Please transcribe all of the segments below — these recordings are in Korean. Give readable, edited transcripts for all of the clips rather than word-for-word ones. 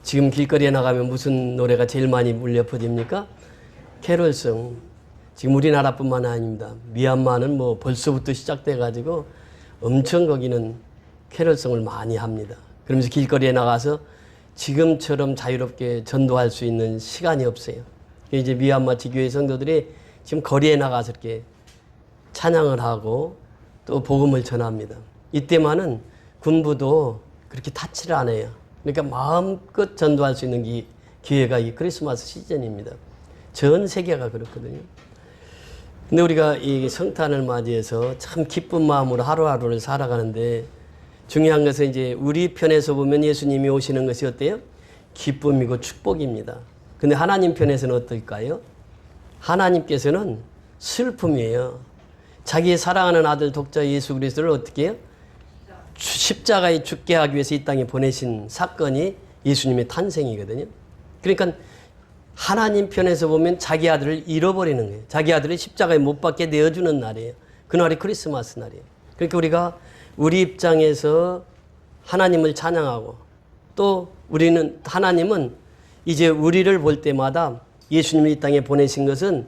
지금 길거리에 나가면 무슨 노래가 제일 많이 울려 퍼집니까? 캐롤송. 지금 우리나라뿐만 아닙니다. 미얀마는 뭐 벌써부터 시작돼 가지고 엄청 거기는 캐롤송을 많이 합니다. 그러면서 길거리에 나가서 지금처럼 자유롭게 전도할 수 있는 시간이 없어요. 이제 미얀마 지교회 성도들이 지금 거리에 나가서 이렇게 찬양을 하고 또 복음을 전합니다. 이때만은 군부도 그렇게 타치를 안 해요. 그러니까 마음껏 전도할 수 있는 기회가 이 크리스마스 시즌입니다. 전 세계가 그렇거든요. 근데 우리가 이 성탄을 맞이해서 참 기쁜 마음으로 하루하루를 살아가는데 중요한 것은 이제 우리 편에서 보면 예수님이 오시는 것이 어때요? 기쁨이고 축복입니다. 근데 하나님 편에서는 어떨까요? 하나님께서는 슬픔이에요. 자기의 사랑하는 아들 독자 예수 그리스도를 어떻게 해요? 십자가에 죽게 하기 위해서 이 땅에 보내신 사건이 예수님의 탄생이거든요. 그러니까 하나님 편에서 보면 자기 아들을 잃어버리는 거예요. 자기 아들을 십자가에 못 박게 내어주는 날이에요. 그날이 크리스마스 날이에요. 그러니까 우리가 우리 입장에서 하나님을 찬양하고 또 우리는 하나님은 이제 우리를 볼 때마다 예수님을 이 땅에 보내신 것은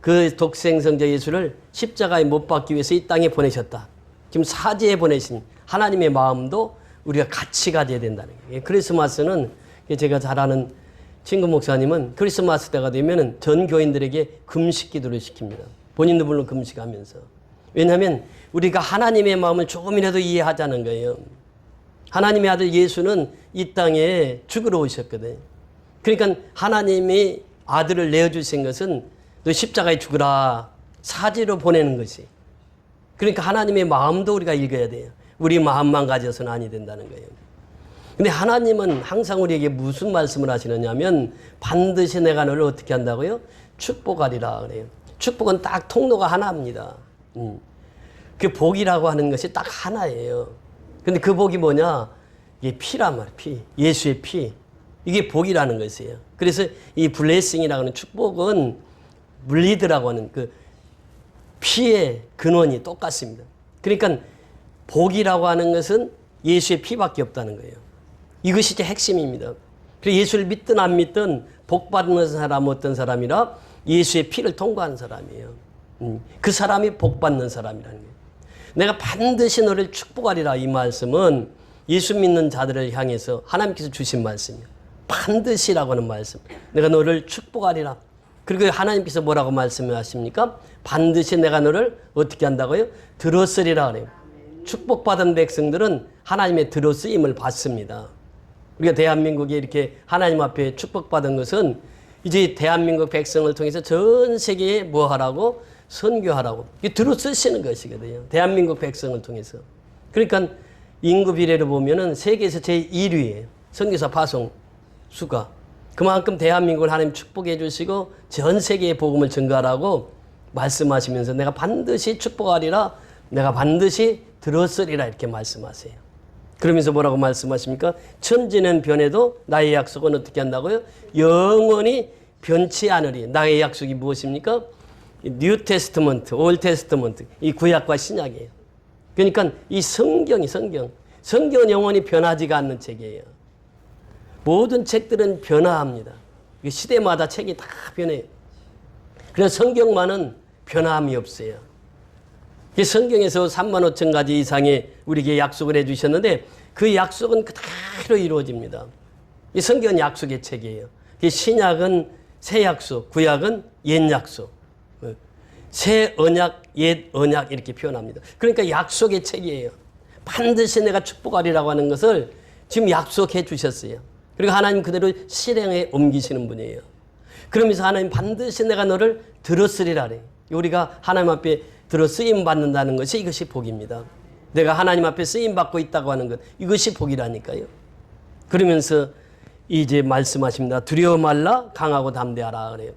그 독생성자 예수를 십자가에 못 박기 위해서 이 땅에 보내셨다. 지금 사제에 보내신 하나님의 마음도 우리가 같이 가져야 된다는 거예요. 크리스마스는 제가 잘 아는 친구 목사님은 크리스마스 때가 되면 전 교인들에게 금식 기도를 시킵니다. 본인도 물론 금식하면서. 왜냐하면 우리가 하나님의 마음을 조금이라도 이해하자는 거예요. 하나님의 아들 예수는 이 땅에 죽으러 오셨거든요. 그러니까 하나님이 아들을 내어주신 것은 너 십자가에 죽으라 사지로 보내는 것이. 그러니까 하나님의 마음도 우리가 읽어야 돼요. 우리 마음만 가져서는 아니 된다는 거예요. 근데 하나님은 항상 우리에게 무슨 말씀을 하시느냐 하면 반드시 내가 너를 어떻게 한다고요? 축복하리라 그래요. 축복은 딱 통로가 하나입니다. 그 복이라고 하는 것이 딱 하나예요. 근데 그 복이 뭐냐? 이게 피란 말이에요. 피. 예수의 피. 이게 복이라는 것이에요. 그래서 이 블레싱이라고 하는 축복은 블리드라고 하는 그 피의 근원이 똑같습니다. 그러니까 복이라고 하는 것은 예수의 피밖에 없다는 거예요. 이것이 이제 핵심입니다. 그래서 예수를 믿든 안 믿든 복 받는 사람은 어떤 사람이라? 예수의 피를 통과한 사람이에요. 그 사람이 복 받는 사람이라는 거예요. 내가 반드시 너를 축복하리라 이 말씀은 예수 믿는 자들을 향해서 하나님께서 주신 말씀이에요. 반드시라고 하는 말씀. 내가 너를 축복하리라. 그리고 하나님께서 뭐라고 말씀하십니까? 반드시 내가 너를 어떻게 한다고요? 들었으리라 그래요. 축복받은 백성들은 하나님의 들어쓰임을 받습니다. 우리가 대한민국에 이렇게 하나님 앞에 축복받은 것은 이제 대한민국 백성을 통해서 전 세계에 뭐 하라고? 선교하라고. 이게 들어쓰시는 것이거든요. 대한민국 백성을 통해서. 그러니까 인구 비례로 보면은 세계에서 제1위예요. 선교사 파송 수가. 그만큼 대한민국을 하나님 축복해 주시고 전 세계에 복음을 전가하라고 말씀하시면서 내가 반드시 축복하리라. 내가 반드시 들었으리라 이렇게 말씀하세요. 그러면서 뭐라고 말씀하십니까? 천지는 변해도 나의 약속은 어떻게 한다고요? 영원히 변치 않으리. 나의 약속이 무엇입니까? 뉴 테스트먼트, 올 테스트먼트. 이 구약과 신약이에요. 그러니까 이 성경은 영원히 변하지가 않는 책이에요. 모든 책들은 변화합니다. 시대마다 책이 다 변해요. 그래서 성경만은 변함이 없어요. 성경에서 3만 5천 가지 이상의 우리에게 약속을 해주셨는데 그 약속은 그대로 이루어집니다. 이 성경은 약속의 책이에요. 신약은 새 약속, 구약은 옛 약속. 새 언약, 옛 언약 이렇게 표현합니다. 그러니까 약속의 책이에요. 반드시 내가 축복하리라고 하는 것을 지금 약속해 주셨어요. 그리고 하나님 그대로 실행에 옮기시는 분이에요. 그러면서 하나님 반드시 내가 너를 들었으리라 그래요. 우리가 하나님 앞에 들어 쓰임 받는다는 것이 이것이 복입니다. 내가 하나님 앞에 쓰임 받고 있다고 하는 것 이것이 복이라니까요. 그러면서 이제 말씀하십니다. 두려워 말라 강하고 담대하라 그래요.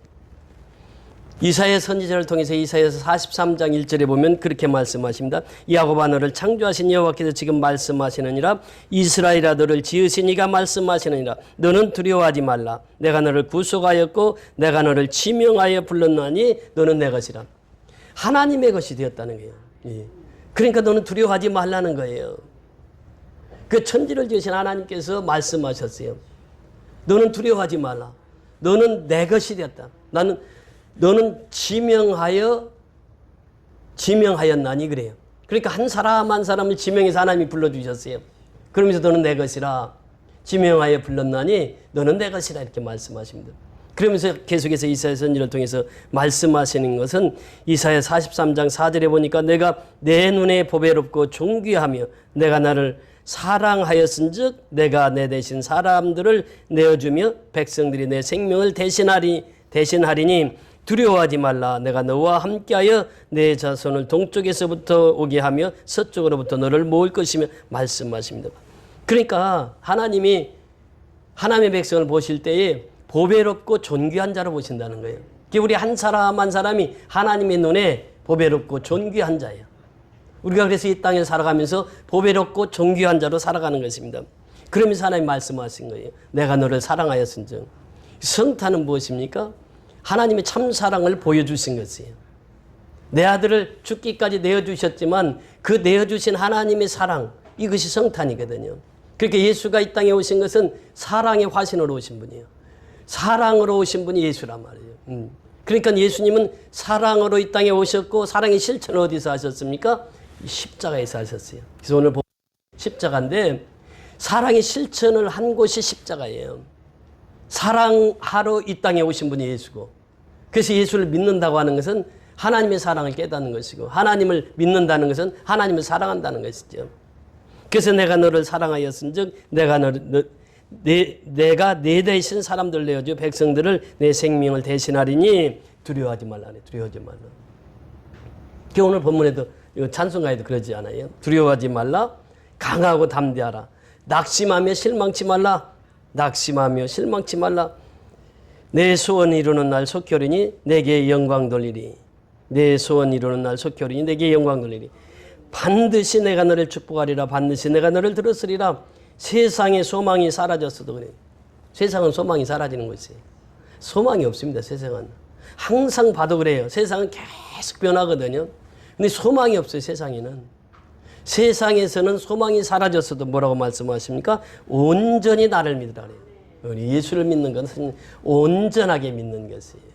이사야 선지자를 통해서 이사야서 43장 1절에 보면 그렇게 말씀하십니다. 야곱아 너를 창조하신 여호와께서 지금 말씀하시느니라. 이스라엘아 너를 지으신 이가 말씀하시느니라. 너는 두려워하지 말라. 내가 너를 구속하였고 내가 너를 지명하여 불렀나니 너는 내 것이라. 하나님의 것이 되었다는 거예요. 예. 그러니까 너는 두려워하지 말라는 거예요. 그 천지를 지으신 하나님께서 말씀하셨어요. 너는 두려워하지 말라. 너는 내 것이 되었다. 너는 지명하였나니 그래요. 그러니까 한 사람 한 사람을 지명해서 하나님이 불러주셨어요. 그러면서 너는 내 것이라 지명하여 불렀나니 너는 내 것이라 이렇게 말씀하십니다. 그러면서 계속해서 이사야 선지를 통해서 말씀하시는 것은 이사야 43장 4절에 보니까 내가 내 눈에 보배롭고 존귀하며 내가 나를 사랑하였은즉 내가 내 대신 사람들을 내어주며 백성들이 내 생명을 대신하리니 두려워하지 말라. 내가 너와 함께하여 내 자손을 동쪽에서부터 오게 하며 서쪽으로부터 너를 모을 것이며 말씀하십니다. 그러니까 하나님이 하나님의 백성을 보실 때에 보배롭고 존귀한 자로 보신다는 거예요. 우리 한 사람 한 사람이 하나님의 눈에 보배롭고 존귀한 자예요. 우리가 그래서 이 땅에 살아가면서 보배롭고 존귀한 자로 살아가는 것입니다. 그러면서 하나님 말씀하신 거예요. 내가 너를 사랑하였은즉. 성탄은 무엇입니까? 하나님의 참 사랑을 보여주신 것이에요. 내 아들을 죽기까지 내어주셨지만 그 내어주신 하나님의 사랑, 이것이 성탄이거든요. 그렇게 예수가 이 땅에 오신 것은 사랑의 화신으로 오신 분이에요. 사랑으로 오신 분이 예수란 말이에요. 그러니까 예수님은 사랑으로 이 땅에 오셨고 사랑의 실천을 어디서 하셨습니까? 십자가에서 하셨어요. 그래서 오늘 보면 십자가인데 사랑의 실천을 한 곳이 십자가예요. 사랑하러 이 땅에 오신 분이 예수고, 그래서 예수를 믿는다고 하는 것은 하나님의 사랑을 깨닫는 것이고, 하나님을 믿는다는 것은 하나님을 사랑한다는 것이죠. 그래서 내가 너를 사랑하였은즉 내가 내 대신 사람들 내어줘 백성들을 내 생명을 대신하리니 두려워하지 말라. 두려워하지 말라. 오늘 본문에도 찬송가에도 그러지 않아요? 두려워하지 말라. 강하고 담대하라. 낙심하며 실망치 말라. 낙심하며 실망치 말라. 내 소원 이루는 날 속히 오리니 내게 영광 돌리리. 내 소원 이루는 날 속히 오리니 내게 영광 돌리리. 반드시 내가 너를 축복하리라. 반드시 내가 너를 들었으리라. 세상의 소망이 사라졌어도 그래. 세상은 소망이 사라지는 것이에요. 소망이 없습니다. 세상은. 항상 봐도 그래요. 세상은 계속 변하거든요. 근데 소망이 없어요. 세상에는. 세상에서는 소망이 사라졌어도 뭐라고 말씀하십니까? 온전히 나를 믿으라 그래요. 우리 예수를 믿는 것은 온전하게 믿는 것이에요.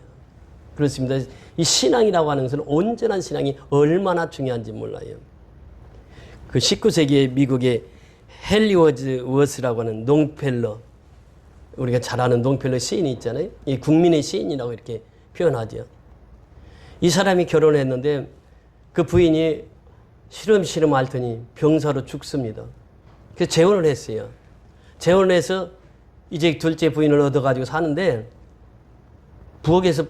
그렇습니다. 이 신앙이라고 하는 것은 온전한 신앙이 얼마나 중요한지 몰라요. 그 19세기에 미국의 헨리 워즈워스라고 하는 롱펠러, 우리가 잘 아는 롱펠러 시인이 있잖아요. 이 국민의 시인이라고 이렇게 표현하죠. 이 사람이 결혼했는데 그 부인이 시름시름 앓더니 병사로 죽습니다. 그래서 재혼을 했어요. 재혼을 해서 이제 둘째 부인을 얻어가지고 사는데 부엌에서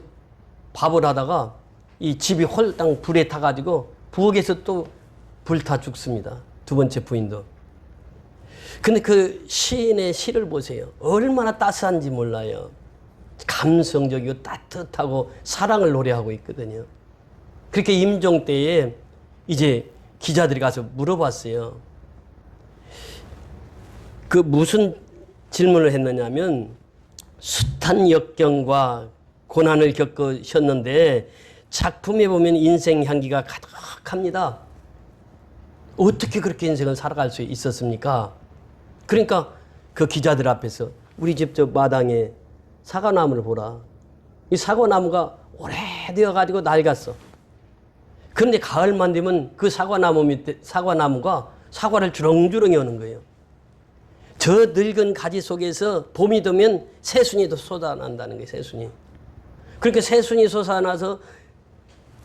밥을 하다가 이 집이 홀딱 불에 타가지고 부엌에서 또 불타 죽습니다. 두 번째 부인도. 근데 그 시인의 시를 보세요. 얼마나 따스한지 몰라요. 감성적이고 따뜻하고 사랑을 노래하고 있거든요. 그렇게 임종 때에 이제 기자들이 가서 물어봤어요. 그 무슨 질문을 했느냐면 숱한 역경과 고난을 겪으셨는데 작품에 보면 인생 향기가 가득합니다. 어떻게 그렇게 인생을 살아갈 수 있었습니까? 그러니까 그 기자들 앞에서 우리 집 저 마당에 사과나무를 보라. 이 사과나무가 오래되어 가지고 낡았어. 그런데 가을만 되면 그 사과나무 밑에 사과나무가 사과를 주렁주렁 여는 거예요. 저 늙은 가지 속에서 봄이 되면 새순이 더 쏟아난다는 거예요. 새순이. 그러니까 새순이 솟아나서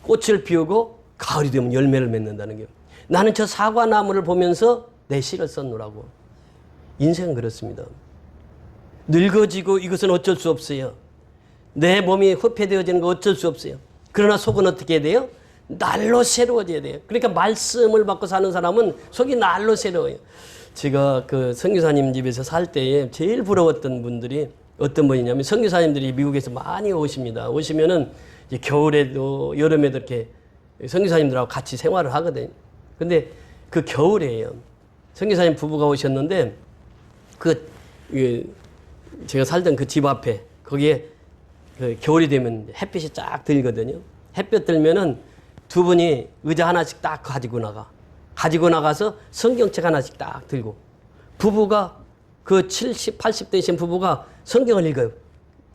꽃을 피우고 가을이 되면 열매를 맺는다는 거예요. 나는 저 사과나무를 보면서 내 시를 썼노라고. 인생은 그렇습니다. 늙어지고 이것은 어쩔 수 없어요. 내 몸이 후패되어지는 거 어쩔 수 없어요. 그러나 속은 어떻게 해야 돼요? 날로 새로워져야 돼요. 그러니까 말씀을 받고 사는 사람은 속이 날로 새로워요. 제가 그 선교사님 집에서 살 때에 제일 부러웠던 분들이 어떤 분이냐면 선교사님들이 미국에서 많이 오십니다. 오시면은 이제 겨울에도 여름에도 이렇게 선교사님들하고 같이 생활을 하거든요. 근데 그 겨울이에요. 선교사님 부부가 오셨는데 제가 살던 그 집 앞에 거기에 그 겨울이 되면 햇빛이 쫙 들거든요. 햇볕 들면은 두 분이 의자 하나씩 딱 가지고 나가서 성경책 하나씩 딱 들고 부부가 그 70, 80 되신 부부가 성경을 읽어요.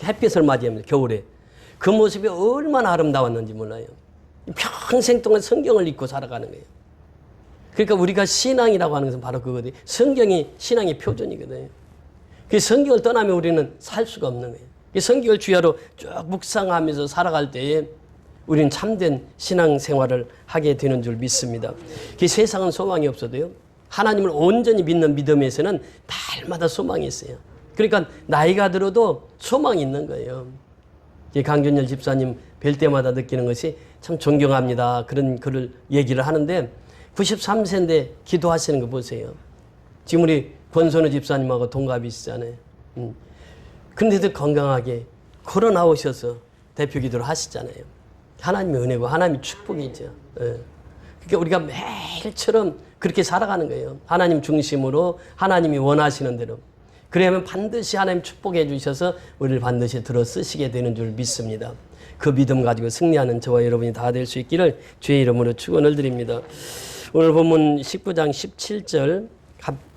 햇빛을 맞이합니다. 겨울에. 그 모습이 얼마나 아름다웠는지 몰라요. 평생 동안 성경을 읽고 살아가는 거예요. 그러니까 우리가 신앙이라고 하는 것은 바로 그거거든요. 성경이 신앙의 표준이거든요. 그 성경을 떠나면 우리는 살 수가 없는 거예요. 그 성경을 주야로 쭉 묵상하면서 살아갈 때에 우리는 참된 신앙생활을 하게 되는 줄 믿습니다. 그 세상은 소망이 없어도요. 하나님을 온전히 믿는 믿음에서는 날마다 소망이 있어요. 그러니까 나이가 들어도 소망이 있는 거예요. 강준열 집사님 뵐 때마다 느끼는 것이 참 존경합니다. 그런 글을 얘기를 하는데 93세인데 기도하시는 거 보세요. 지금 우리 권선우 집사님하고 동갑이시잖아요. 근데도 건강하게 걸어 나오셔서 대표 기도를 하시잖아요. 하나님의 은혜고 하나님의 축복이죠. 예. 그러니까 우리가 매일처럼 그렇게 살아가는 거예요. 하나님 중심으로 하나님이 원하시는 대로. 그러면 반드시 하나님 축복해 주셔서 우리를 반드시 들어 쓰시게 되는 줄 믿습니다. 그 믿음 가지고 승리하는 저와 여러분이 다 될 수 있기를 주의 이름으로 축원을 드립니다. 오늘 본문 19장 17절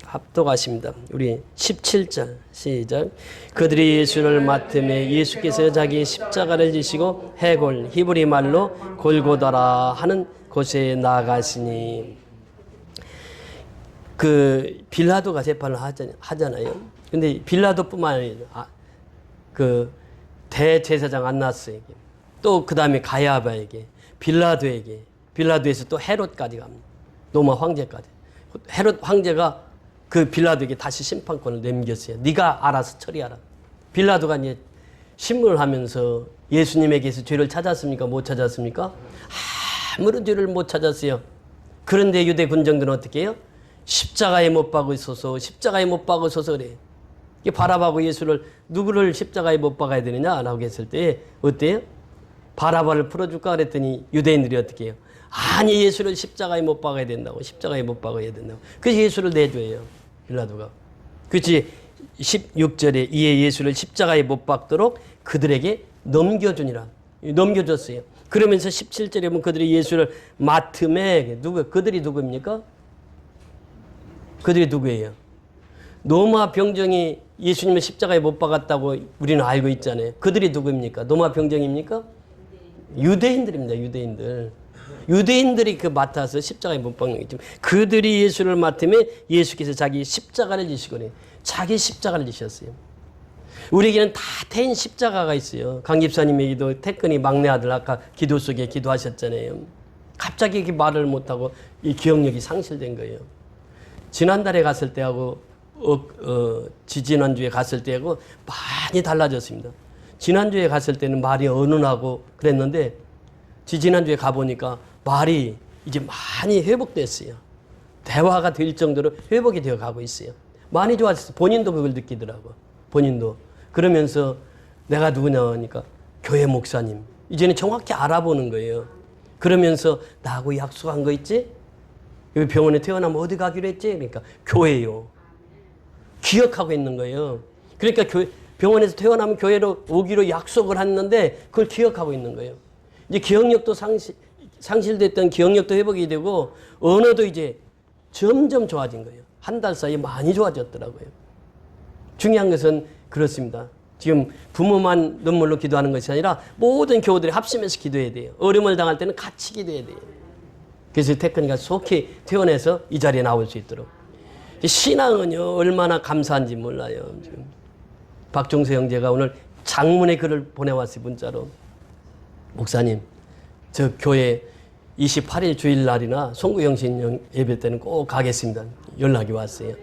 합독하십니다. 우리 17절 시작. 그들이 예수를 맡음에 예수께서 자기의 십자가를 지시고 해골 히브리 말로 골고다라 하는 곳에 나가시니. 그 빌라도가 재판을 하잖아요. 근데 빌라도뿐만 아니라 그 대제사장 안나스에게 또 그 다음에 가야바에게 빌라도에게 빌라도에서 또 헤롯까지 갑니다. 로마 황제까지. 헤롯 황제가 그 빌라도에게 다시 심판권을 넘겼어요. 네가 알아서 처리하라. 빌라도가 이제 신문을 하면서 예수님에게서 죄를 찾았습니까? 못 찾았습니까? 아무런 죄를 못 찾았어요. 그런데 유대 군정들은 어떻게 해요? 십자가에 못 박으소서, 십자가에 못 박으소서 그래. 바라바고 예수를 누구를 십자가에 못 박아야 되느냐라고 했을 때 어때요? 바라바를 풀어줄까 그랬더니 유대인들이 어떻게 해요? 아니 예수를 십자가에 못 박아야 된다고. 십자가에 못 박아야 된다고. 그래서 예수를 내줘요. 빌라도가. 그렇지 16절에 이에 예수를 십자가에 못 박도록 그들에게 넘겨주니라. 넘겨줬어요. 그러면서 17절에 보면 그들이 예수를 맡음에 그들이 누구입니까? 그들이 누구예요? 로마 병정이 예수님을 십자가에 못 박았다고 우리는 알고 있잖아요. 그들이 누구입니까? 로마 병정입니까? 유대인들입니다. 유대인들. 유대인들이 그 맡아서 십자가에 못 박는 거죠. 그들이 예수를 맡으며 예수께서 자기 십자가를 지시거든요. 자기 십자가를 지셨어요. 우리에게는 다 태인 십자가가 있어요. 강 집사님에게도 태근이 막내 아들 아까 기도 속에 기도하셨잖아요. 갑자기 이렇게 말을 못하고 이 기억력이 상실된 거예요. 지난달에 갔을 때하고 지지난주에 갔을 때하고 많이 달라졌습니다. 지난주에 갔을 때는 말이 어눌하고 그랬는데 지지난주에 가보니까 말이 이제 많이 회복됐어요. 대화가 될 정도로 회복이 되어 가고 있어요. 많이 좋아졌어요. 본인도 그걸 느끼더라고. 본인도. 그러면서 내가 누구냐 하니까 교회 목사님. 이제는 정확히 알아보는 거예요. 그러면서 나하고 약속한 거 있지? 여기 병원에 태어나면 어디 가기로 했지? 그러니까 교회요. 기억하고 있는 거예요. 그러니까 병원에서 태어나면 교회로 오기로 약속을 했는데 그걸 기억하고 있는 거예요. 이제 기억력도 상실됐던 기억력도 회복이 되고 언어도 이제 점점 좋아진 거예요. 한 달 사이에 많이 좋아졌더라고요. 중요한 것은 그렇습니다. 지금 부모만 눈물로 기도하는 것이 아니라 모든 교우들이 합심해서 기도해야 돼요. 어려움을 당할 때는 같이 기도해야 돼요. 그래서 태근이가 속히 퇴원해서 이 자리에 나올 수 있도록. 신앙은요 얼마나 감사한지 몰라요. 지금 박종세 형제가 오늘 장문의 글을 보내왔어요. 문자로. 목사님 저 교회 28일 주일날이나 송구영신 예배 때는 꼭 가겠습니다. 연락이 왔어요.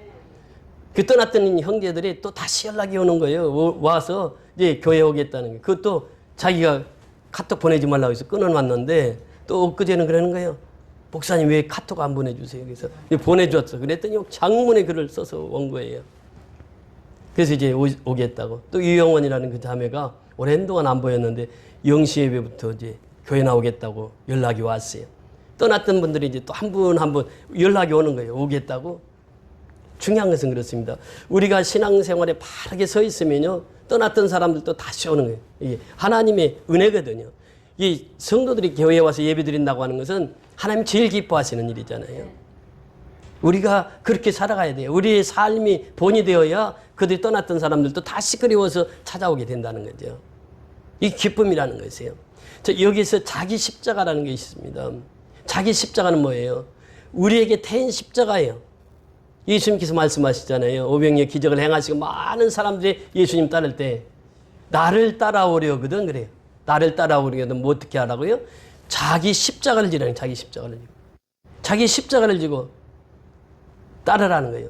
그 떠났던 형제들이 또 다시 연락이 오는 거예요. 와서 이제 교회 오겠다는 게. 그것도 자기가 카톡 보내지 말라고 해서 끊어놨는데 또 엊그제는 그러는 거예요. 목사님 왜 카톡 안 보내주세요? 그래서 보내줬어. 그랬더니 장문의 글을 써서 온 거예요. 그래서 이제 오겠다고. 또 유영원이라는 그 자매가 오랜 동안 안 보였는데 영시 예배부터 이제 교회 나오겠다고 연락이 왔어요. 떠났던 분들이 이제 또 한 분 한 분 연락이 오는 거예요. 오겠다고. 중요한 것은 그렇습니다. 우리가 신앙생활에 바르게 서 있으면요. 떠났던 사람들도 다시 오는 거예요. 이게 하나님의 은혜거든요. 이 성도들이 교회에 와서 예배 드린다고 하는 것은 하나님 제일 기뻐하시는 일이잖아요. 우리가 그렇게 살아가야 돼요. 우리의 삶이 본이 되어야 그들이 떠났던 사람들도 다시 그리워서 찾아오게 된다는 거죠. 이 기쁨이라는 것이에요. 여기서 자기 십자가라는 게 있습니다. 자기 십자가는 뭐예요? 우리에게 태인 십자가예요. 예수님께서 말씀하시잖아요. 오병이어 기적을 행하시고 많은 사람들이 예수님 따를 때 나를 따라오려거든 그래요. 나를 따라오려거든 뭐 어떻게 하라고요? 자기 십자가를 지라는 자기 십자가를 지고. 자기 십자가를 지고 따르라는 거예요.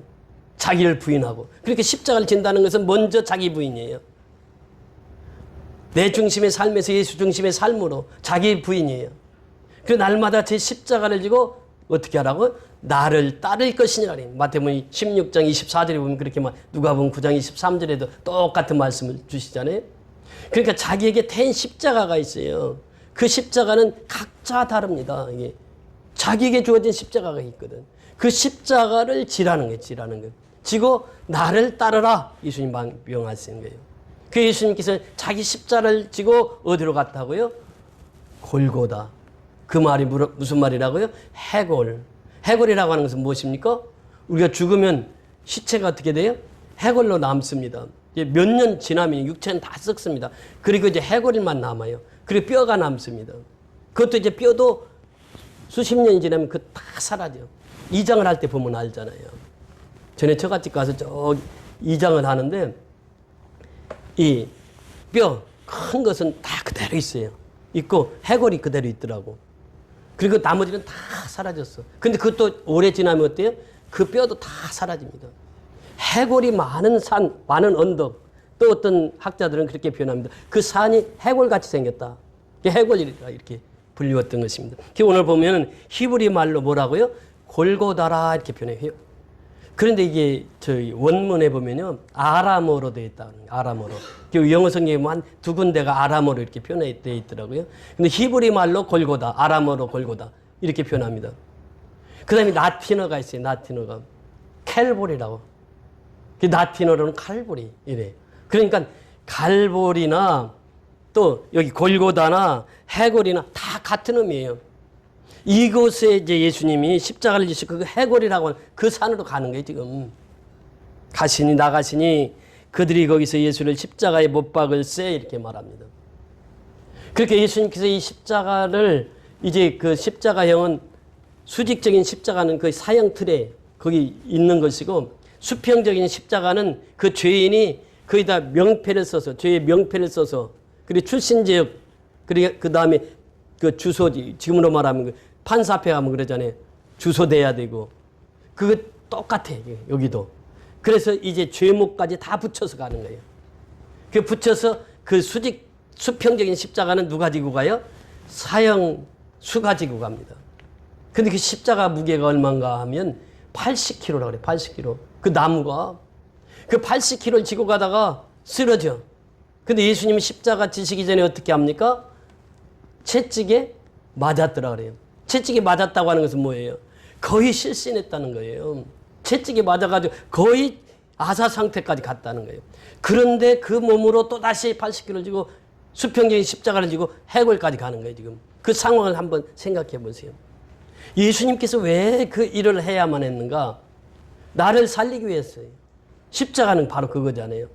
자기를 부인하고. 그렇게 십자가를 진다는 것은 먼저 자기 부인이에요. 내 중심의 삶에서 예수 중심의 삶으로 자기 부인이에요. 그 날마다 제 십자가를 지고 어떻게 하라고? 나를 따를 것이냐. 마태복음 16장 24절에 보면 그렇게 누가복음 9장 23절에도 똑같은 말씀을 주시잖아요. 그러니까 자기에게 태인 십자가가 있어요. 그 십자가는 각자 다릅니다. 이게 자기에게 주어진 십자가가 있거든. 그 십자가를 지라는 거예요. 지라는 거. 지고 나를 따르라. 예수님 명하시는 거예요. 그 예수님께서 자기 십자가를 지고 어디로 갔다고요? 골고다. 그 말이 무슨 말이라고요? 해골. 해골이라고 하는 것은 무엇입니까? 우리가 죽으면 시체가 어떻게 돼요? 해골로 남습니다. 몇 년 지나면 육체는 다 썩습니다. 그리고 이제 해골만 남아요. 그리고 뼈가 남습니다. 그것도 이제 뼈도 수십 년이 지나면 그 다 사라져요. 이장을 할 때 보면 알잖아요. 전에 처갓집 가서 저 이장을 하는데 이 뼈 큰 것은 다 그대로 있어요. 있고 해골이 그대로 있더라고. 그리고 나머지는 다 사라졌어. 근데 그것도 오래 지나면 어때요? 그 뼈도 다 사라집니다. 해골이 많은 산, 많은 언덕. 또 어떤 학자들은 그렇게 표현합니다. 그 산이 해골같이 생겼다. 해골이라 이렇게 불리웠던 것입니다. 오늘 보면 히브리 말로 뭐라고요? 골고다라 이렇게 표현해요. 그런데 이게 저희 원문에 보면요. 아람어로 되어 있다. 아람어로. 영어 성경에 보면 두 군데가 아람어로 이렇게 표현되어 있더라고요. 근데 히브리 말로 골고다, 아람어로 골고다 이렇게 표현합니다. 그 다음에 라틴어가 있어요. 라틴어가. 캘보리라고. 라틴어로는 칼보리 이래. 그러니까 갈보리나 또 여기 골고다나 해골이나 다 같은 의미예요. 이곳에 이제 예수님이 십자가를 지시고 그 해골이라고 하는 그 산으로 가는 거예요, 지금. 가시니 나가시니 그들이 거기서 예수를 십자가에 못 박을세 이렇게 말합니다. 그렇게 예수님께서 이 십자가를 이제 그 십자가형은 수직적인 십자가는 그 사형 틀에 거기 있는 것이고 수평적인 십자가는 그 죄인이 거기다 명패를 써서 죄의 명패를 써서 그리고 출신 지역 그리고 그 다음에 그 주소지 지금으로 말하면 그 판사 앞에 가면 그러잖아요. 주소 대야 되고 그거 똑같아 여기도. 그래서 이제 죄목까지 다 붙여서 가는 거예요. 그 붙여서 그 수평적인 십자가는 누가 지고 가요? 사형수가 지고 갑니다. 근데 그 십자가 무게가 얼마인가 하면 80kg라고 그래. 80kg. 그 나무가 그 80kg를 지고 가다가 쓰러져. 근데 예수님은 십자가 지시기 전에 어떻게 합니까? 채찍에 맞았더라 그래요. 채찍에 맞았다고 하는 것은 뭐예요? 거의 실신했다는 거예요. 채찍에 맞아가지고 거의 아사 상태까지 갔다는 거예요. 그런데 그 몸으로 또다시 80kg를 지고 수평적인 십자가를 지고 해골까지 가는 거예요. 지금 그 상황을 한번 생각해 보세요. 예수님께서 왜 그 일을 해야만 했는가? 나를 살리기 위해서요. 십자가는 바로 그거잖아요.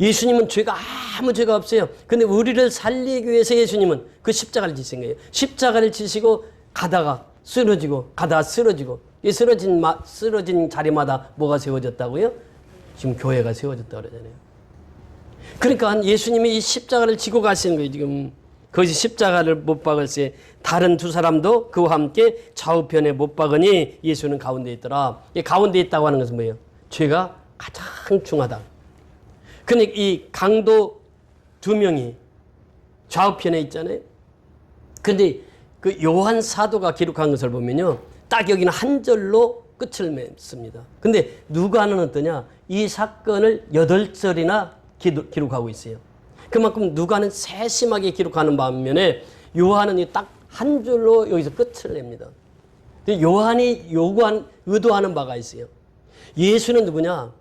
예수님은 죄가 아무 죄가 없어요. 근데 우리를 살리기 위해서 예수님은 그 십자가를 지신 거예요. 십자가를 지시고 가다가 쓰러지고 가다가 쓰러지고 이 쓰러진 자리마다 뭐가 세워졌다고요? 지금 교회가 세워졌다고 그러잖아요. 그러니까 예수님이 이 십자가를 지고 가시는 거예요. 지금 거기서 십자가를 못 박을세 다른 두 사람도 그와 함께 좌우편에 못 박으니 예수는 가운데 있더라. 이 가운데 있다고 하는 것은 뭐예요? 죄가 가장 중하다. 근데 이 강도 두 명이 좌우편에 있잖아요. 근데 그 요한 사도가 기록한 것을 보면요. 딱 여기는 한 절로 끝을 맺습니다. 근데 누가는 어떠냐? 이 사건을 8절이나 기록하고 있어요. 그만큼 누가는 세심하게 기록하는 반면에 요한은 딱 한 줄로 여기서 끝을 냅니다. 요한이 의도하는 바가 있어요. 예수는 누구냐?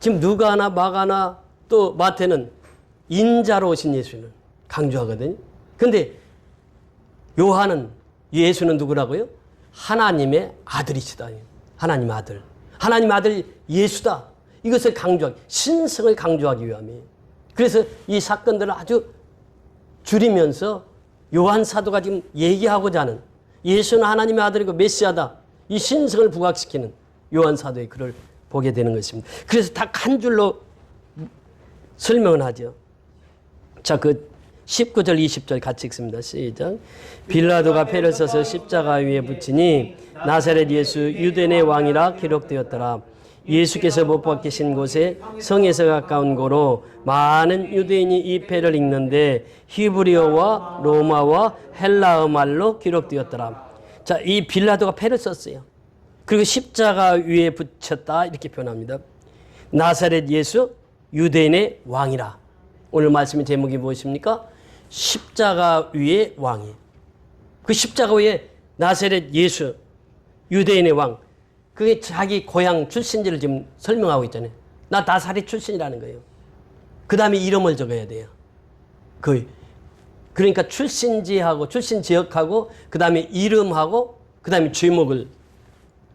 지금 누가나 마가나 또 마태는 인자로 오신 예수는 강조하거든요. 근데 요한은 예수는 누구라고요? 하나님의 아들이시다. 하나님 아들. 하나님 아들 예수다. 이것을 강조하기, 신성을 강조하기 위함이에요. 그래서 이 사건들을 아주 줄이면서 요한 사도가 지금 얘기하고자 하는 예수는 하나님의 아들이고 메시아다. 이 신성을 부각시키는 요한 사도의 글을 보게 되는 것입니다. 그래서 딱 한 줄로 설명을 하죠. 자, 그 19절, 20절 같이 읽습니다. 시작. 빌라도가 패를 써서 십자가 위에 붙이니 나사렛 예수 유대인의 왕이라 기록되었더라. 예수께서 못 박히신 곳에 성에서 가까운 고로 많은 유대인이 이 패를 읽는데 히브리어와 로마와 헬라어 말로 기록되었더라. 자, 이 빌라도가 패를 썼어요. 그리고 십자가 위에 붙였다 이렇게 표현합니다. 나사렛 예수 유대인의 왕이라. 오늘 말씀의 제목이 무엇입니까? 십자가 위의 왕이. 그 십자가 위에 나사렛 예수 유대인의 왕. 그게 자기 고향 출신지를 지금 설명하고 있잖아요. 나 나사렛 출신이라는 거예요. 그 다음에 이름을 적어야 돼요. 그러니까 출신지하고 출신 지역하고 그 다음에 이름하고 그 다음에 죄목을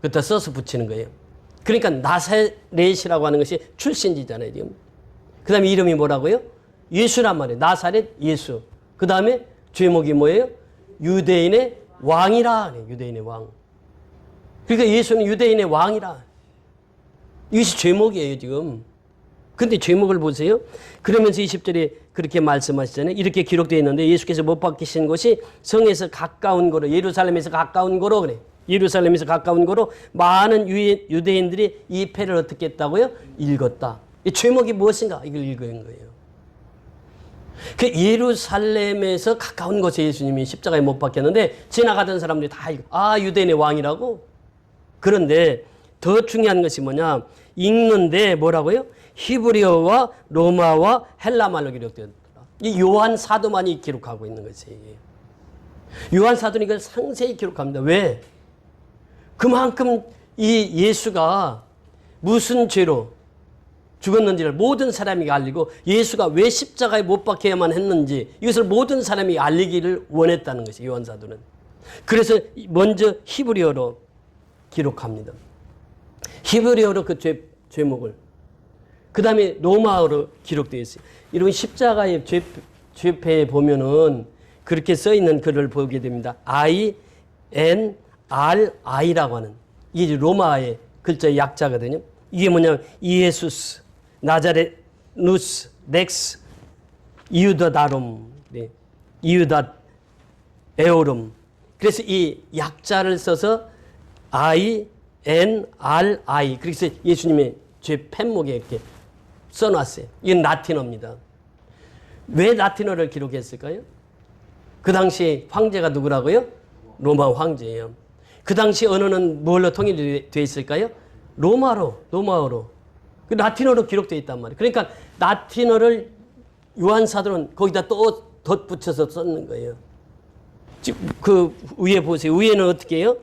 그때 써서 붙이는 거예요. 그러니까 나사렛이라고 하는 것이 출신지잖아요. 지금. 그 다음에 이름이 뭐라고요? 예수란 말이에요. 나사렛 예수. 그 다음에 죄목이 뭐예요? 유대인의 왕이라. 유대인의 왕. 그러니까 예수는 유대인의 왕이라. 이것이 죄목이에요, 지금. 근데 죄목을 보세요. 그러면서 20절에 그렇게 말씀하시잖아요. 이렇게 기록되어 있는데 예수께서 못 박히신 곳이 성에서 가까운 거로, 예루살렘에서 가까운 거로 그래. 예루살렘에서 가까운 거로 많은 유대인들이 이 패를 어떻게 했다고요? 읽었다. 이 죄목이 무엇인가? 이걸 읽은 거예요. 그 예루살렘에서 가까운 곳에 예수님이 십자가에 못 박혔는데 지나가던 사람들이 다 읽어. 아, 유대인의 왕이라고? 그런데 더 중요한 것이 뭐냐? 읽는데 뭐라고요? 히브리어와 로마와 헬라 말로 기록되었더라. 이 요한 사도만이 기록하고 있는 것이에요. 요한 사도는 이걸 상세히 기록합니다. 왜? 그만큼 이 예수가 무슨 죄로 죽었는지를 모든 사람이 알리고 예수가 왜 십자가에 못 박혀야만 했는지 이것을 모든 사람이 알리기를 원했다는 것이에요. 요한 사도는. 그래서 먼저 히브리어로 기록합니다. 히브리어로 그 죄목을. 그 다음에 로마어로 기록되어 있어요. 여러분 십자가의 죄패에 보면은 그렇게 써 있는 글을 보게 됩니다. INRI라고 하는 이게 로마의 글자의 약자거든요. 이게 뭐냐면 이에수스, 나자레누스, 넥스, 이유다다룸, 이유다 에오름. 그래서 이 약자를 써서 INRI. 그래서 예수님의 죄 펜목에 이렇게 써놨어요. 이건 라틴어입니다. 왜 라틴어를 기록했을까요? 그 당시 황제가 누구라고요? 로마 황제예요. 그 당시 언어는 뭘로 통일이 되어 있을까요? 로마어로. 그 라틴어로 기록되어 있단 말이에요. 그러니까 라틴어를 요한 사도는 거기다 또 덧붙여서 썼는 거예요. 지금 그 위에 보세요. 위에는 어떻게 해요?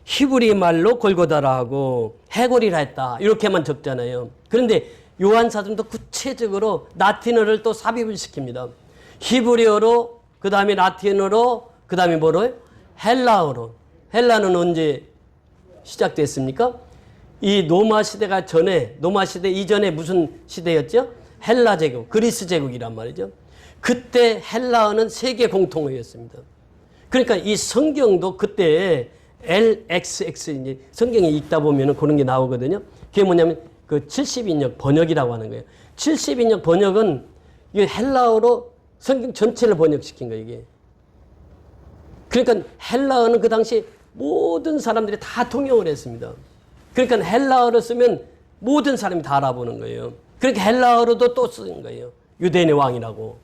히브리 말로 골고다라 하고 해골이라 했다. 이렇게만 적잖아요. 그런데 요한 사도는 또 구체적으로 라틴어를 또 삽입을 시킵니다. 히브리어로, 그 다음에 라틴어로, 그 다음에 뭐로요? 헬라어로. 헬라는 언제 시작됐습니까? 이 로마 시대가 전에, 로마 시대 이전에 무슨 시대였죠? 헬라 제국, 그리스 제국이란 말이죠. 그때 헬라어는 세계 공통어였습니다. 그러니까 이 성경도 그때 LXX 이제 성경에 읽다 보면은 그런 게 나오거든요. 그게 뭐냐면 그 70인역 번역이라고 하는 거예요. 70인역 번역은 이 헬라어로 성경 전체를 번역시킨 거예요, 이게. 그러니까 헬라어는 그 당시 모든 사람들이 다 통용을 했습니다. 그러니까 헬라어를 쓰면 모든 사람이 다 알아보는 거예요. 그러니까 헬라어로도 또 쓰는 거예요. 유대인의 왕이라고.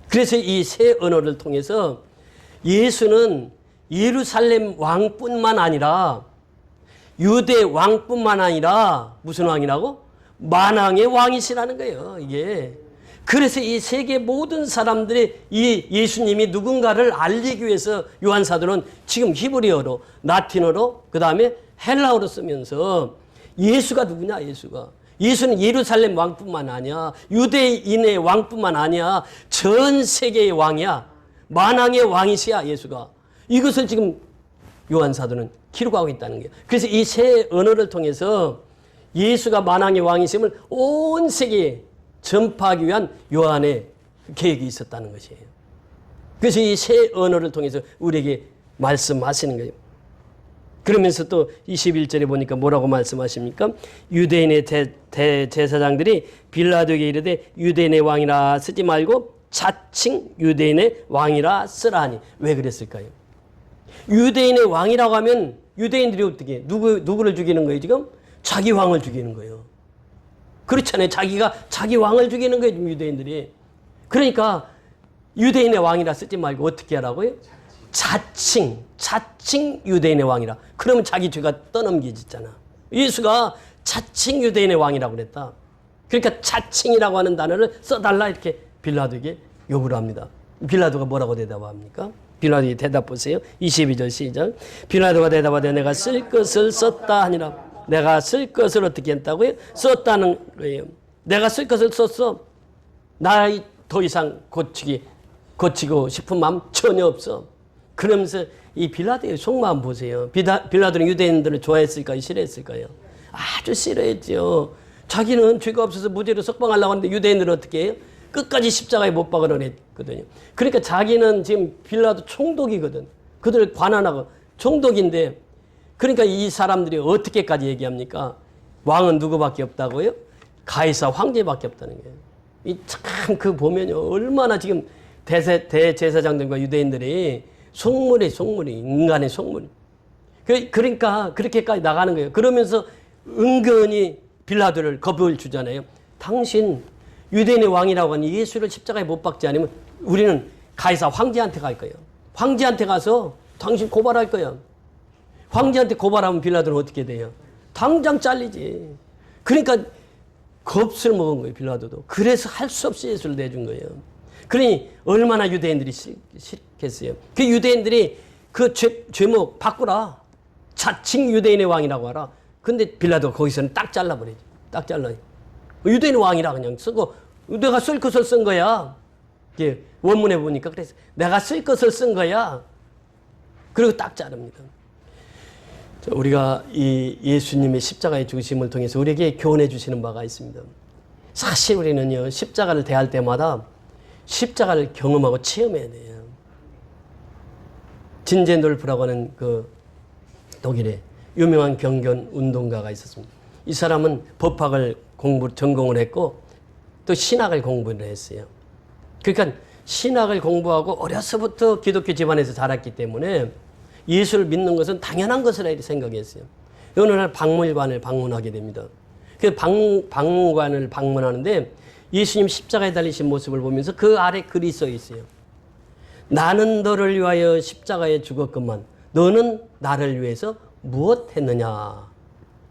그래서 이 세 언어를 통해서 예수는 예루살렘 왕뿐만 아니라 유대 왕뿐만 아니라 무슨 왕이라고? 만왕의 왕이시라는 거예요, 이게. 그래서 이 세계 모든 사람들이 이 예수님이 누군가를 알리기 위해서 요한 사도는 지금 히브리어로, 라틴어로, 그 다음에 헬라어로 쓰면서 예수가 누구냐, 예수가. 예수는 예루살렘 왕뿐만 아니야. 유대인의 왕뿐만 아니야. 전 세계의 왕이야. 만왕의 왕이시야, 예수가. 이것을 지금 요한 사도는 기록하고 있다는 거예요. 그래서 이 세 언어를 통해서 예수가 만왕의 왕이심을 온 세계에 전파하기 위한 요한의 계획이 있었다는 것이에요. 그래서 이 세 언어를 통해서 우리에게 말씀하시는 거예요. 그러면서 또 21절에 보니까 뭐라고 말씀하십니까? 유대인의 대제사장들이 빌라도에게 이르되 유대인의 왕이라 쓰지 말고 자칭 유대인의 왕이라 쓰라 하니. 왜 그랬을까요? 유대인의 왕이라고 하면 유대인들이 어떻게 누구를 죽이는 거예요 지금? 자기 왕을 죽이는 거예요. 그렇잖아요. 자기가 자기 왕을 죽이는 거예요 지금 유대인들이. 그러니까 유대인의 왕이라 쓰지 말고 어떻게 하라고요? 자칭 유대인의 왕이라. 그러면 자기 죄가 떠넘겨지잖아. 예수가 자칭 유대인의 왕이라고 그랬다. 그러니까 자칭이라고 하는 단어를 써달라 이렇게 빌라도에게 요구를 합니다. 빌라도가 뭐라고 대답합니까? 빌라도의 대답 보세요. 22절 시작. 빌라도가 대답하되 내가 쓸 것을 썼다 하니라. 내가 쓸 것을 어떻게 했다고요? 썼다는 거예요. 내가 쓸 것을 썼어. 나 더 이상 고치고 싶은 마음 전혀 없어. 그러면서 이 빌라도의 속마음 보세요. 빌라도는 유대인들을 좋아했을까요? 싫어했을까요? 아주 싫어했죠. 자기는 죄가 없어서 무죄로 석방하려고 하는데 유대인들은 어떻게 해요? 끝까지 십자가에 못 박으려 했거든요. 그러니까 자기는 지금 빌라도 총독이거든. 그들을 관한하고 총독인데, 그러니까 이 사람들이 어떻게까지 얘기합니까? 왕은 누구밖에 없다고요? 가이사 황제밖에 없다는 거예요. 이 참 그 보면요, 얼마나 지금 대제사장들과 유대인들이 속물이 인간의 속물. 그러니까 그렇게까지 나가는 거예요. 그러면서 은근히 빌라도를 겁을 주잖아요. 당신 유대인의 왕이라고 하니 예수를 십자가에 못 박지 않으면 우리는 가이사 황제한테 갈 거예요. 황제한테 가서 당신 고발할 거야. 황제한테 고발하면 빌라도는 어떻게 돼요? 당장 잘리지. 그러니까 겁을 먹은 거예요, 빌라도도. 그래서 할 수 없이 예수를 내준 거예요. 그러니 얼마나 유대인들이 싫겠어요. 그 유대인들이 그 죄목 바꾸라. 자칭 유대인의 왕이라고 하라. 근데 빌라도가 거기서는 딱 잘라버리지. 딱 잘라. 유대인의 왕이라 그냥 쓰고, 내가 쓸 것을 쓴 거야. 이게 원문에 보니까 그래서 내가 쓸 것을 쓴 거야. 그리고 딱 자릅니다. 우리가 이 예수님의 십자가의 죽으심을 통해서 우리에게 교훈해 주시는 바가 있습니다. 사실 우리는요, 십자가를 대할 때마다 십자가를 경험하고 체험해야 돼요. 진젠돌프라고 하는 그 독일의 유명한 경건 운동가가 있었습니다. 이 사람은 법학을 전공을 했고 또 신학을 공부를 했어요. 그러니까 신학을 공부하고 어려서부터 기독교 집안에서 자랐기 때문에 예수를 믿는 것은 당연한 것이라 생각했어요. 어느 날 박물관을 방문하게 됩니다. 그 박물관을 방문하는데 예수님 십자가에 달리신 모습을 보면서 그 아래 글이 써 있어요. 나는 너를 위하여 십자가에 죽었건만 너는 나를 위해서 무엇 했느냐.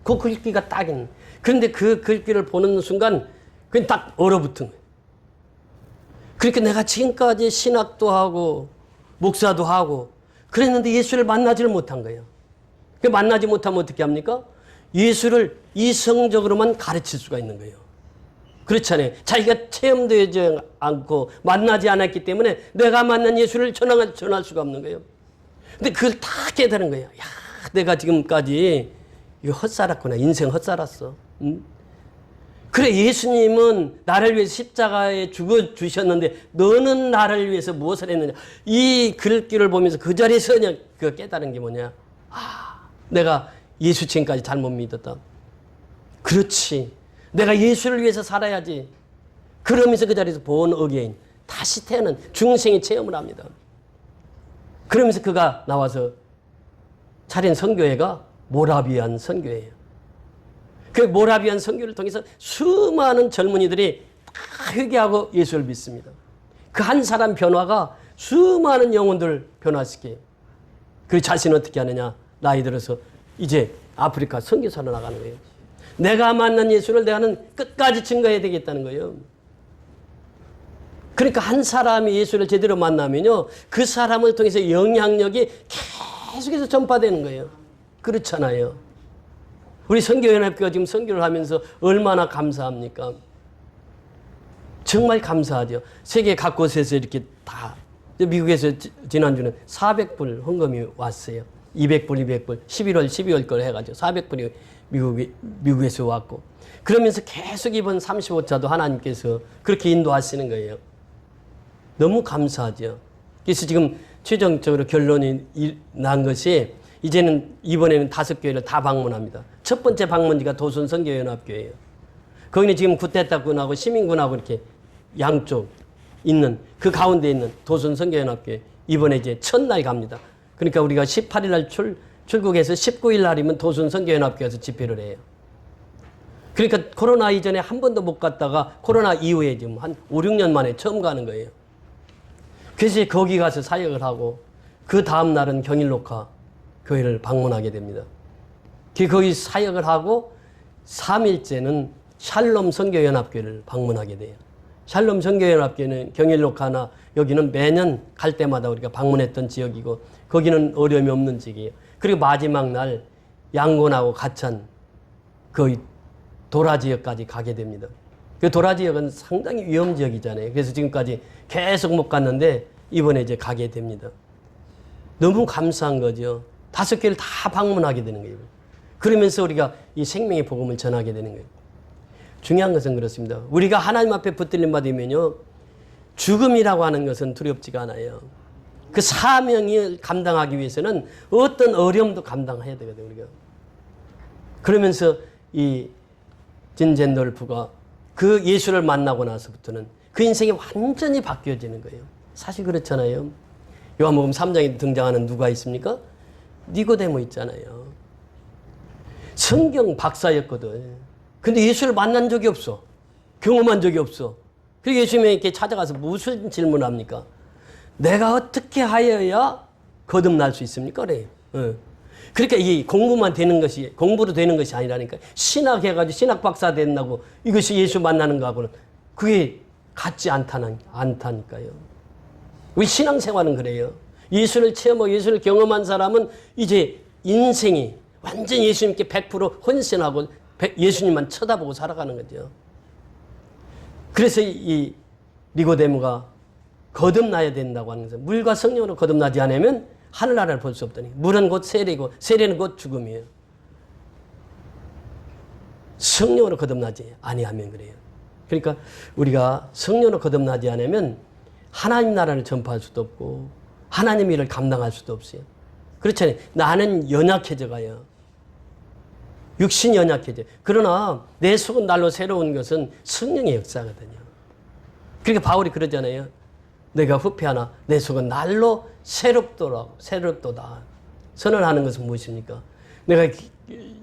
그 글귀가 딱 있는. 그런데 그 글귀를 보는 순간 그냥 딱 얼어붙은 거예요. 그러니까 내가 지금까지 신학도 하고 목사도 하고 그랬는데 예수를 만나지를 못한 거예요. 만나지 못하면 어떻게 합니까? 예수를 이성적으로만 가르칠 수가 있는 거예요. 그렇잖아요. 자기가 체험되지 않고 만나지 않았기 때문에 내가 만난 예수를 전할 수가 없는 거예요. 근데 그걸 다 깨달은 거예요. 야, 내가 지금까지 이거 헛살았구나. 인생 헛살았어. 응? 그래, 예수님은 나를 위해서 십자가에 죽어주셨는데 너는 나를 위해서 무엇을 했느냐. 이 글귀를 보면서 그 자리에서 그냥 그 깨달은 게 뭐냐. 아, 내가 예수 지금까지 잘못 믿었다. 그렇지. 내가 예수를 위해서 살아야지. 그러면서 그 자리에서 본 어게인, 다시 태어난 중생의 체험을 합니다. 그러면서 그가 나와서 차린 선교회가 모라비안 선교회예요. 그 모라비안 선교를 통해서 수많은 젊은이들이 다 회개하고 예수를 믿습니다. 그 한 사람 변화가 수많은 영혼들을 변화시켜요. 그 자신은 어떻게 하느냐. 나이 들어서 이제 아프리카 선교사로 나가는 거예요. 내가 만난 예수를 내가는 끝까지 증거해야 되겠다는 거예요. 그러니까 한 사람이 예수를 제대로 만나면요, 그 사람을 통해서 영향력이 계속해서 전파되는 거예요. 그렇잖아요. 우리 선교연합교가 지금 선교를 하면서 얼마나 감사합니까? 정말 감사하죠. 세계 각 곳에서 이렇게 다, 미국에서 지난주는 400불 헌금이 왔어요. 200불, 200불, 11월, 12월 걸 해가지고 400불이 미국에서 왔고, 그러면서 계속 이번 35차도 하나님께서 그렇게 인도하시는 거예요. 너무 감사하죠. 그래서 지금 최종적으로 결론이 난 것이 이제는 이번에는 5교회를 다 방문합니다. 첫 번째 방문지가 도순선교연합교회예요. 거기는 지금 구테타군하고 시민군하고 이렇게 양쪽 있는 그 가운데 있는 도순선교연합교회 이번에 이제 첫날 갑니다. 그러니까 우리가 18일 날 출국해서 19일 날이면 도순선교연합교회에서 집회를 해요. 그러니까 코로나 이전에 한 번도 못 갔다가 코로나 이후에 지금 한 5, 6년 만에 처음 가는 거예요. 그래서 거기 가서 사역을 하고 그 다음 날은 경일녹화 교회를 방문하게 됩니다. 거기 사역을 하고 3일째는 샬롬 선교연합교회를 방문하게 돼요. 샬롬 선교연합교회는 경일녹화나 여기는 매년 갈 때마다 우리가 방문했던 지역이고 거기는 어려움이 없는 지역이에요. 그리고 마지막 날 양곤하고 가찬 그 도라 지역까지 가게 됩니다. 그 도라 지역은 상당히 위험 지역이잖아요. 그래서 지금까지 계속 못 갔는데 이번에 이제 가게 됩니다. 너무 감사한 거죠. 5개를 다 방문하게 되는 거예요. 그러면서 우리가 이 생명의 복음을 전하게 되는 거예요. 중요한 것은 그렇습니다. 우리가 하나님 앞에 붙들림 받으면요, 죽음이라고 하는 것은 두렵지가 않아요. 그 사명을 감당하기 위해서는 어떤 어려움도 감당해야 되거든요, 우리가. 그러면서 이 진젠돌프가 그 예수를 만나고 나서부터는 그 인생이 완전히 바뀌어지는 거예요. 사실 그렇잖아요. 요한복음 3장에 등장하는 누가 있습니까? 니고데모 있잖아요. 성경 박사였거든. 근데 예수를 만난 적이 없어. 경험한 적이 없어. 그리고 예수님에게 찾아가서 무슨 질문을 합니까? 내가 어떻게 하여야 거듭날 수 있습니까? 그래요. 그러니까 이 공부만 되는 것이, 공부로 되는 것이 아니라니까. 신학해가지고 신학 박사 된다고 이것이 예수 만나는 거하고는 그게 같지 않다니까요. 우리 신앙생활은 그래요. 예수를 체험하고 예수를 경험한 사람은 이제 인생이 완전 예수님께 100% 헌신하고 예수님만 쳐다보고 살아가는 거죠. 그래서 이 니고데모가 거듭나야 된다고 하는 것은 물과 성령으로 거듭나지 않으면 하늘나라를 볼 수 없다니. 물은 곧 세례고 세례는 곧 죽음이에요. 성령으로 거듭나지 아니하면 그래요. 그러니까 우리가 성령으로 거듭나지 않으면 하나님 나라를 전파할 수도 없고 하나님의 일을 감당할 수도 없어요. 그렇잖아요. 나는 연약해져 가요. 육신이 연약해져. 그러나 내 속은 날로 새로운 것은 성령의 역사거든요. 그러니까 바울이 그러잖아요. 내가 후패하나 내 속은 날로 새롭도다. 선언하는 것은 무엇입니까? 내가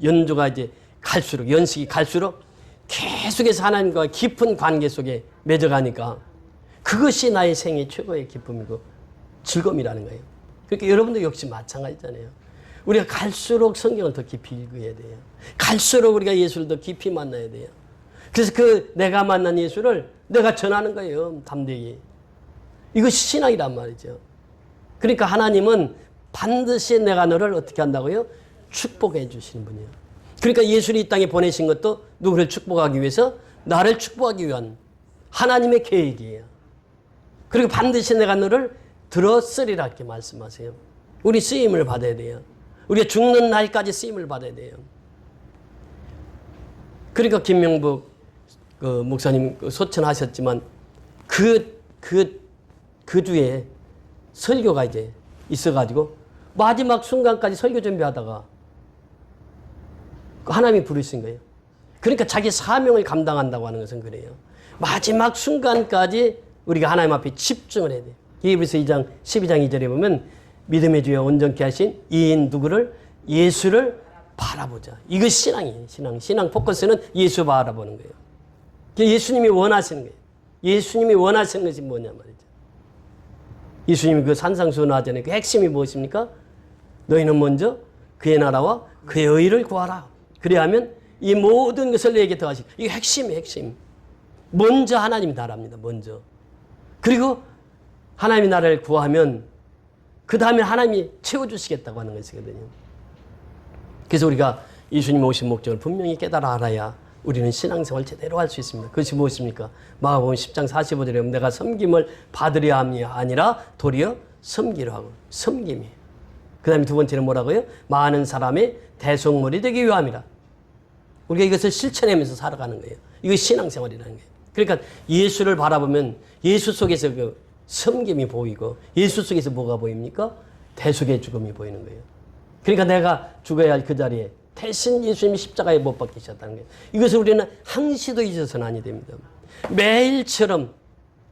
연주가 이제 갈수록, 연식이 갈수록 계속해서 하나님과 깊은 관계 속에 맺어가니까 그것이 나의 생애 최고의 기쁨이고 즐거움이라는 거예요. 그러니까 여러분도 역시 마찬가지잖아요. 우리가 갈수록 성경을 더 깊이 읽어야 돼요. 갈수록 우리가 예수를 더 깊이 만나야 돼요. 그래서 그 내가 만난 예수를 내가 전하는 거예요. 담대히. 이것이 신앙이란 말이죠. 그러니까 하나님은 반드시 내가 너를 어떻게 한다고요? 축복해 주시는 분이에요. 그러니까 예수를 이 땅에 보내신 것도 누구를 축복하기 위해서? 나를 축복하기 위한 하나님의 계획이에요. 그리고 반드시 내가 너를 들었으리라 이렇게 말씀하세요. 우리 쓰임을 받아야 돼요. 우리가 죽는 날까지 쓰임을 받아야 돼요. 그러니까 김명북 그 목사님 소천하셨지만 그 주에 설교가 이제 있어가지고 마지막 순간까지 설교 준비하다가 하나님이 부르신 거예요. 그러니까 자기 사명을 감당한다고 하는 것은 그래요. 마지막 순간까지 우리가 하나님 앞에 집중을 해야 돼요. 히브리서 2장 12장 2절에 보면 믿음의 주여 온전케 하신 이인 누구를? 예수를 바라보자. 이것이 신앙이에요. 신앙 포커스는 예수 바라보는 거예요. 예수님이 원하시는 거예요. 예수님이 원하시는 것이 뭐냐 말이죠. 예수님이 그 산상수훈하잖아요. 그 핵심이 무엇입니까? 너희는 먼저 그의 나라와 그의 의를 구하라. 그래야하면 이 모든 것을 너에게 더하시고. 이게 핵심이에요. 핵심. 먼저 하나님 나라입니다. 먼저. 그리고 하나님의 나라를 구하면 그 다음에 하나님이 채워주시겠다고 하는 것이거든요. 그래서 우리가 예수님 오신 목적을 분명히 깨달아 알아야 우리는 신앙생활을 제대로 할 수 있습니다. 그것이 무엇입니까? 마가복음 10장 45절에 보면 내가 섬김을 받으려 함이 아니라 도리어 섬기려 하고. 섬김이에요. 그 다음에 두 번째는 뭐라고요? 많은 사람의 대속물이 되기 위함이라. 우리가 이것을 실천하면서 살아가는 거예요. 이거 신앙생활이라는 거예요. 그러니까 예수를 바라보면 예수 속에서 그 섬김이 보이고 예수 속에서 뭐가 보입니까? 대속의 죽음이 보이는 거예요. 그러니까 내가 죽어야 할 그 자리에 대신 예수님이 십자가에 못 박히셨다는 거예요. 이것을 우리는 항시도 잊어서는 아니 됩니다. 매일처럼.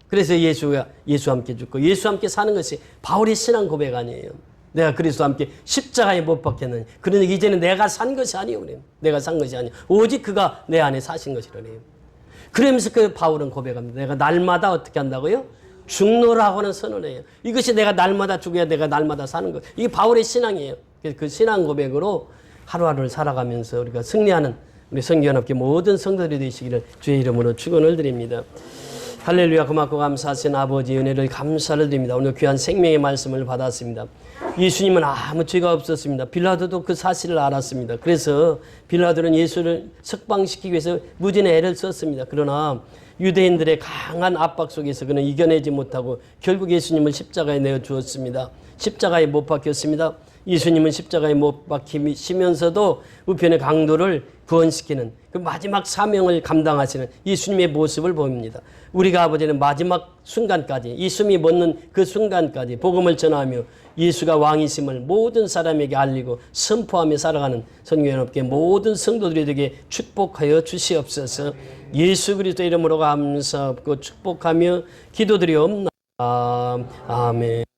그래서 예수와 함께 죽고 예수와 함께 사는 것이 바울의 신앙 고백 아니에요. 내가 그리스도와 함께 십자가에 못 박혔느니 그러니 이제는 내가 산 것이 아니에요. 그래요. 내가 산 것이 아니에요. 오직 그가 내 안에 사신 것이라네요. 그러면서 그 바울은 고백합니다. 내가 날마다 어떻게 한다고요? 죽노라고 하는 선언이에요. 이것이 내가 날마다 죽어야 내가 날마다 사는 것. 이게 바울의 신앙이에요. 그래서 그 신앙 고백으로 하루하루를 살아가면서 우리가 승리하는 우리 성교연합교 모든 성도들이 되시기를 주의 이름으로 축원을 드립니다. 할렐루야. 고맙고 감사하신 아버지의 은혜를 감사를 드립니다. 오늘 귀한 생명의 말씀을 받았습니다. 예수님은 아무 죄가 없었습니다. 빌라도도 그 사실을 알았습니다. 그래서 빌라도는 예수를 석방시키기 위해서 무진의 애를 썼습니다. 그러나 유대인들의 강한 압박 속에서 그는 이겨내지 못하고 결국 예수님을 십자가에 내어 주었습니다. 십자가에 못 박혔습니다. 예수님은 십자가에 못 박히시면서도 우편의 강도를 구원시키는 그 마지막 사명을 감당하시는 예수님의 모습을 보입니다. 우리가 아버지는 마지막 순간까지 이 숨이 멎는 그 순간까지 복음을 전하며 예수가 왕이심을 모든 사람에게 알리고 선포하며 살아가는 성교연합계 모든 성도들이 되게 축복하여 주시옵소서. 예수 그리스도 이름으로 감사하고 축복하며 기도드리옵나이다. 아멘.